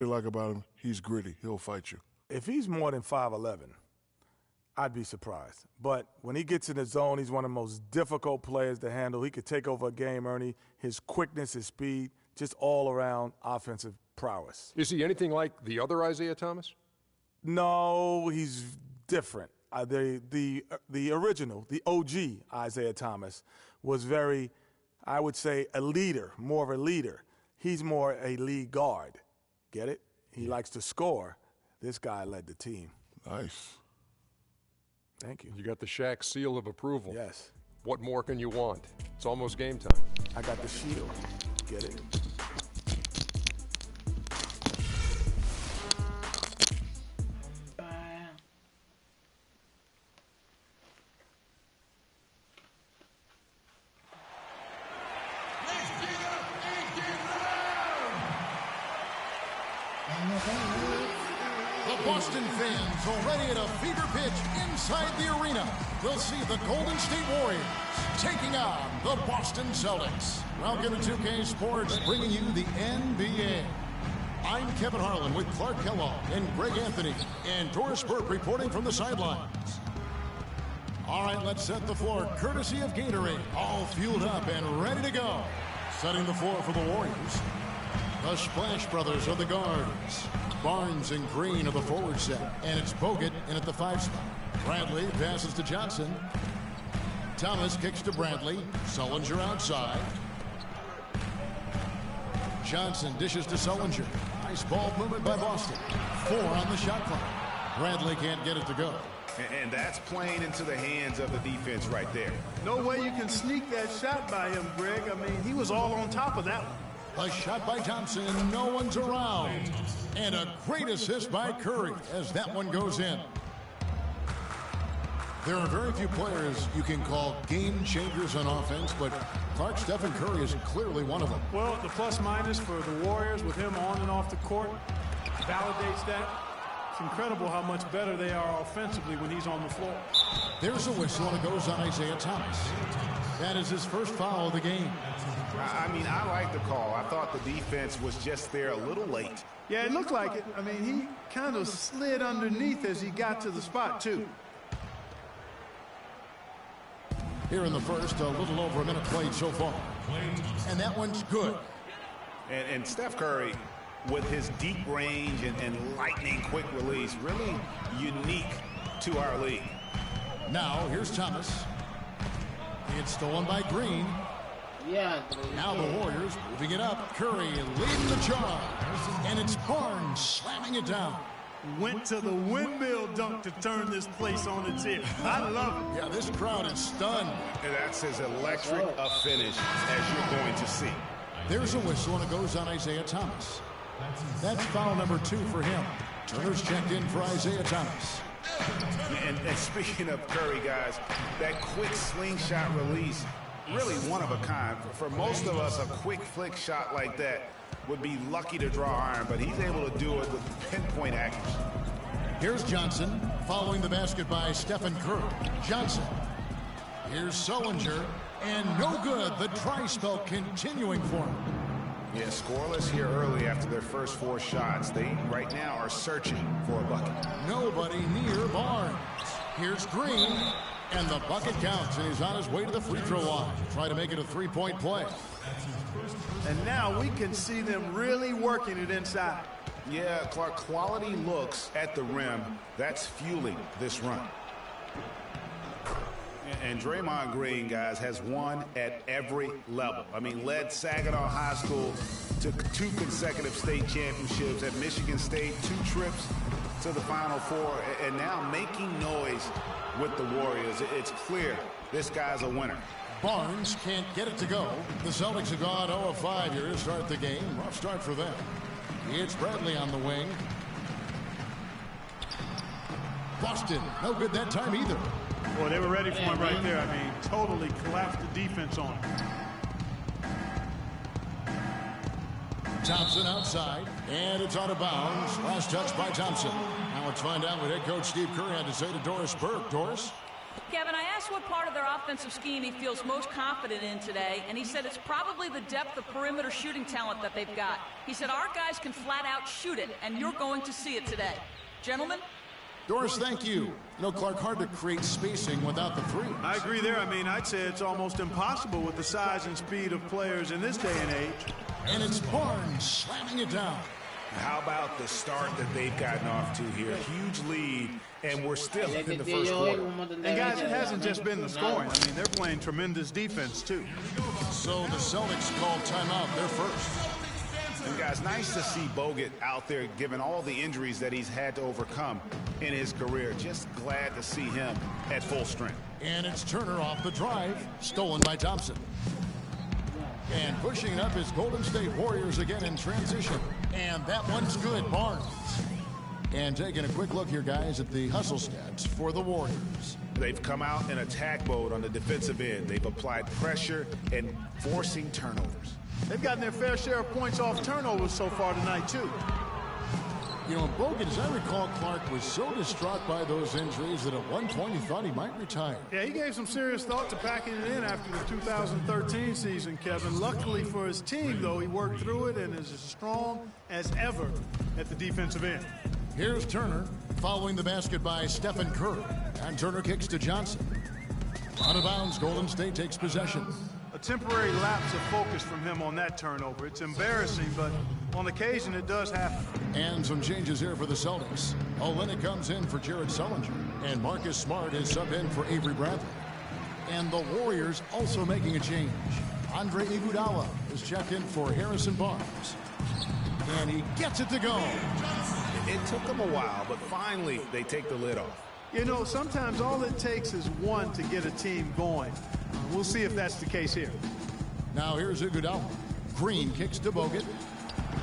like about him, he's gritty. He'll fight you. If he's more than 5'11", I'd be surprised. But when he gets in the zone, he's one of the most difficult players to handle. He could take over a game, Ernie. His quickness, his speed, just all-around offensive prowess. Is he anything like the other Isaiah Thomas? No, he's different. The original, the OG Isaiah Thomas was very, I would say, a leader, more of a leader. He's more a lead guard. Get it? He likes to score. This guy led the team. Nice. Thank you. You got the Shaq seal of approval. Yes. What more can you want? It's almost game time. I got the shield. Get it? The Boston fans already at a fever pitch inside the arena. We'll see the Golden State Warriors taking on the Boston Celtics. Welcome to 2K Sports, bringing you the NBA. I'm Kevin Harlan with Clark Kellogg and Greg Anthony, and Doris Burke reporting from the sidelines. All right, let's set the floor courtesy of Gatorade. All fueled up and ready to go. Setting the floor for the Warriors. The Splash Brothers are the guards. Barnes and Green are the forward set. And it's Bogut in at the 5 spot. Bradley passes to Johnson. Thomas kicks to Bradley. Sullinger outside. Johnson dishes to Sullinger. Nice ball movement by Boston. 4 on the shot clock. Bradley can't get it to go. And that's playing into the hands of the defense right there. No way you can sneak that shot by him, Greg. I mean, he was all on top of that one. A shot by Thompson, no one's around. And a great assist by Curry as that one goes in. There are very few players you can call game changers on offense, but Clark, Stephen Curry is clearly one of them. Well, the plus-minus for the Warriors with him on and off the court validates that. It's incredible how much better they are offensively when he's on the floor. There's a whistle and it goes on Isaiah Thomas. That is his first foul of the game. I mean, I like the call. I thought the defense was just there a little late. Yeah, it looked like it. I mean, he kind of slid underneath as he got to the spot, too. Here in the first, a little over a minute played so far. And that one's good. And Steph Curry, with his deep range and lightning quick release, really unique to our league. Now, here's Thomas. It's stolen by Green. Yeah. Now the Warriors moving it up. Curry leading the charge. And it's Barnes slamming it down. Went to the windmill dunk to turn this place on its ear. I love it. Yeah, this crowd is stunned. And that's as electric a finish as you're going to see. There's a whistle and it goes on Isaiah Thomas. That's foul number 2 for him. Turner's checked in for Isaiah Thomas. And speaking of Curry, guys, that quick slingshot release, really one of a kind. For most of us, a quick flick shot like that would be lucky to draw iron, but he's able to do it with pinpoint accuracy. Here's Johnson following the basket by Stephen Curry. Johnson. Here's Sullinger. And no good. The dry spell continuing for him. Yeah, scoreless here early after their first 4 shots. They right now are searching for a bucket. Nobody near Barnes. Here's Green. And the bucket counts, and he's on his way to the free throw line. Try to make it a 3-point play. And now we can see them really working it inside. Yeah, Clark, quality looks at the rim. That's fueling this run. And Draymond Green, guys, has won at every level. I mean, led Saginaw High School to 2 consecutive state championships at Michigan State, 2 trips to the Final Four, and now making noise with the Warriors. It's clear this guy's a winner. Barnes can't get it to go. The Celtics have gone 0 of 5 here to start the game. Rough start for them. It's Bradley on the wing. Boston, no good that time either. Boy, they were ready for him right there. I mean, totally collapsed the defense on him. Thompson outside, and it's out of bounds. Last touch by Thompson. Now let's find out what head coach Steve Kerr had to say to Doris Burke. Doris? Kevin, I asked asked what part of their offensive scheme he feels most confident in today, and he said it's probably the depth of perimeter shooting talent that they've got. He said our guys can flat out shoot it, and you're going to see it today. Gentlemen? Doris, thank you. You know, Clark, hard to create spacing without the three. I agree there. I mean, I'd say it's almost impossible with the size and speed of players in this day and age. And it's Barnes slamming it down. How about the start that they've gotten off to here? Huge lead, and we're still in the first quarter. And guys, it hasn't just been the scoring. I mean, they're playing tremendous defense, too. So the Celtics call timeout. They're first. And guys, nice to see Bogut out there given all the injuries that he's had to overcome in his career. Just glad to see him at full strength. And it's Turner off the drive, stolen by Thompson. And pushing it up is Golden State Warriors again in transition. And that one's good, Barnes. And taking a quick look here, guys, at the hustle stats for the Warriors. They've come out in attack mode on the defensive end. They've applied pressure and forcing turnovers. They've gotten their fair share of points off turnovers so far tonight, too. You know, Bogut, as I recall, Clark was so distraught by those injuries that at one point he thought he might retire. Yeah, he gave some serious thought to packing it in after the 2013 season, Kevin. Luckily for his team, though, he worked through it and is as strong as ever at the defensive end. Here's Turner following the basket by Stephen Curry. And Turner kicks to Johnson. Out of bounds, Golden State takes possession. A temporary lapse of focus from him on that turnover. It's embarrassing, but on occasion it does happen. And some changes here for the Celtics. Olynyk comes in for Jared Sullinger. And Marcus Smart is subbed in for Avery Bradley. And the Warriors also making a change. Andre Iguodala is checked in for Harrison Barnes. And he gets it to go. It took them a while, but finally they take the lid off. You know, sometimes all it takes is one to get a team going. We'll see if that's the case here. Now here's Iguodala. Green kicks to Bogut.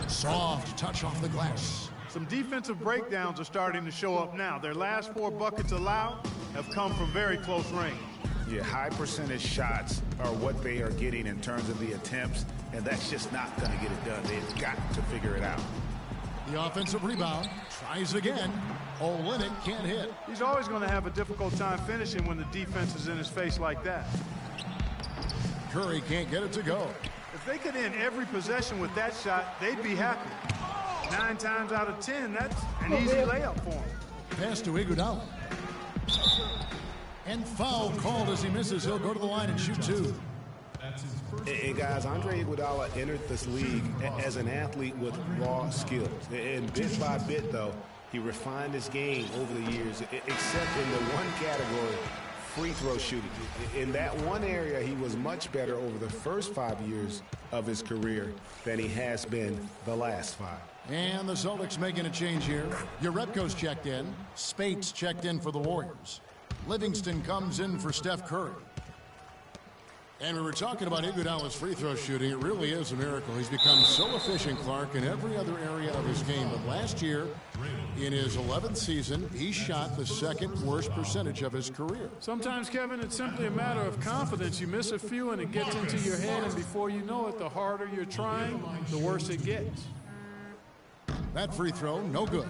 Soft touch off the glass. Some defensive breakdowns are starting to show up now. Their last 4 buckets allowed have come from very close range. Yeah, high percentage shots are what they are getting in terms of the attempts, and that's just not going to get it done. They've got to figure it out. The offensive rebound. Tries again. Olynyk can't hit. He's always going to have a difficult time finishing when the defense is in his face like that. Curry can't get it to go. If they could end every possession with that shot, they'd be happy. 9 times out of 10, that's an easy layup for him. Pass to Iguodala. And foul called as he misses. He'll go to the line and shoot 2. Hey guys, Andre Iguodala entered this league as an athlete with raw skills. And bit by bit, though, he refined his game over the years, except in the one category, free throw shooting. In that one area, he was much better over the first 5 years of his career than he has been the last 5. And the Celtics making a change here. Urepko's checked in. Spates checked in for the Warriors. Livingston comes in for Steph Curry. And we were talking about Iguodala's free throw shooting. It really is a miracle. He's become so efficient, Clark, in every other area of his game. But last year, in his 11th season, he shot the second worst percentage of his career. Sometimes, Kevin, it's simply a matter of confidence. You miss a few and it gets into your head, and before you know it, the harder you're trying, the worse it gets. That free throw, no good.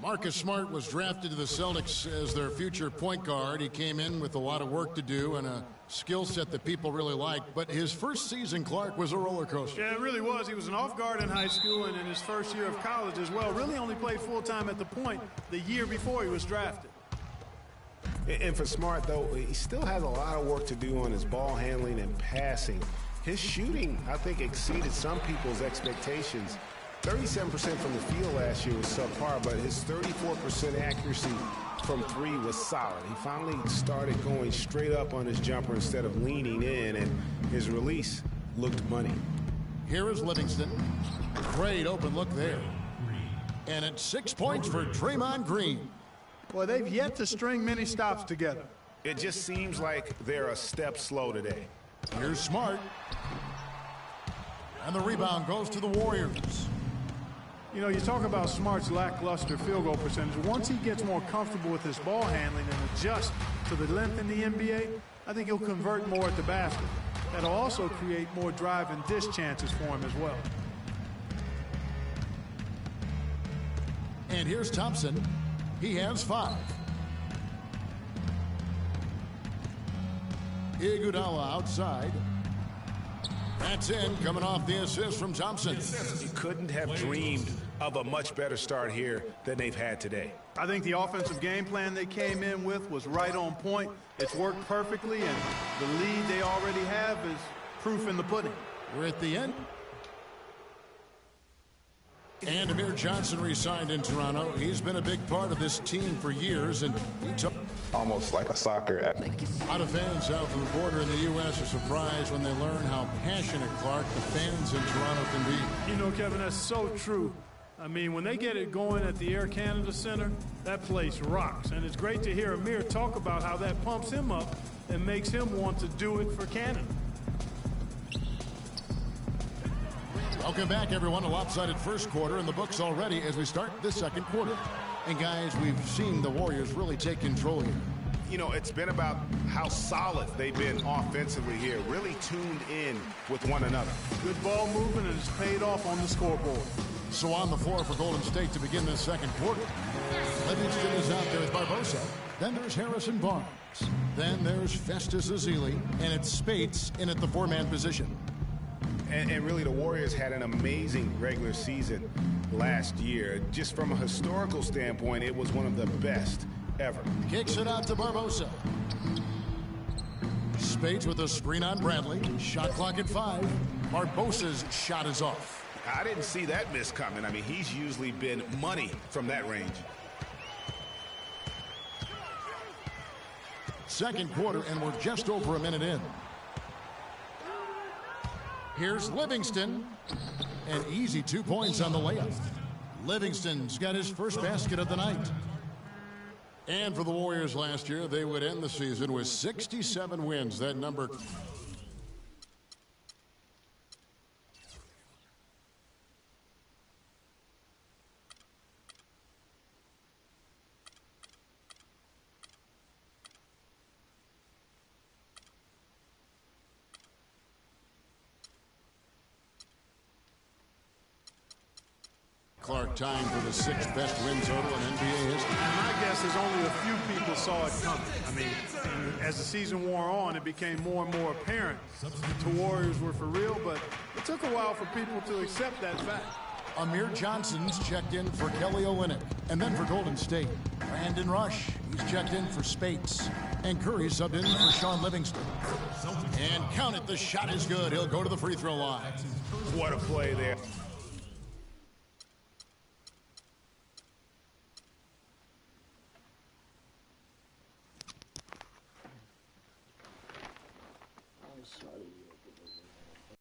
Marcus Smart was drafted to the Celtics as their future point guard. He came in with a lot of work to do and a skill set that people really liked. But his first season, Clark, was a roller coaster. Yeah, it really was. He was an off guard in high school and in his first year of college as well. Really only played full-time at the point the year before he was drafted. And for Smart, though, he still has a lot of work to do on his ball handling and passing. His shooting, I think, exceeded some people's expectations. 37% from the field last year was subpar, but his 34% accuracy from 3 was solid. He finally started going straight up on his jumper instead of leaning in, and his release looked money. Here is Livingston. Great open look there. And it's 6 points for Draymond Green. Boy, they've yet to string many stops together. It just seems like they're a step slow today. Here's Smart. And the rebound goes to the Warriors. You know, you talk about Smart's lackluster field goal percentage. Once he gets more comfortable with his ball handling and adjusts to the length in the NBA, I think he'll convert more at the basket. That'll also create more drive and dish chances for him as well. And here's Thompson. He has 5. Iguodala outside. That's in, coming off the assist from Thompson. You couldn't have dreamed of a much better start here than they've had today. I think the offensive game plan they came in with was right on point. It's worked perfectly, and the lead they already have is proof in the pudding. We're at the end. And Amir Johnson re-signed in Toronto. He's been a big part of this team for years, and he took almost like a soccer app. A lot of fans south of the border in the U.S. are surprised when they learn how passionate, Clark, the fans in Toronto can be. You know, Kevin, that's so true. I mean, when they get it going at the Air Canada Center, that place rocks. And it's great to hear Amir talk about how that pumps him up and makes him want to do it for Canada. Welcome back, everyone. A lopsided first quarter in the books already as we start the second quarter. And, guys, we've seen the Warriors really take control here. You know, it's been about how solid they've been offensively here, really tuned in with one another. Good ball movement, and it's paid off on the scoreboard. So on the floor for Golden State to begin this second quarter. Livingston is out there with Barbosa. Then there's Harrison Barnes. Then there's Festus Ezeli. And it's Spates in at the four-man position. And really, the Warriors had an amazing regular season last year. Just from a historical standpoint, it was one of the best ever. Kicks it out to Barbosa. Spates with a screen on Bradley. Shot clock at 5. Barbosa's shot is off. I didn't see that miss coming. I mean, he's usually been money from that range. Second quarter, and we're just over a minute in. Here's Livingston. An easy 2 points on the layup. Livingston's got his first basket of the night. And for the Warriors last year, they would end the season with 67 wins. That number... Clark tying for the 6th best win total in NBA history. My guess is only a few people saw it coming. I mean, as the season wore on, it became more and more apparent the Warriors were for real, but it took a while for people to accept that fact. Amir Johnson's checked in for Kelly Olynyk. And then for Golden State, Brandon Rush. He's checked in for Spates. And Curry subbed in for Sean Livingston. And count it, the shot is good. He'll go to the free throw line. What a play there.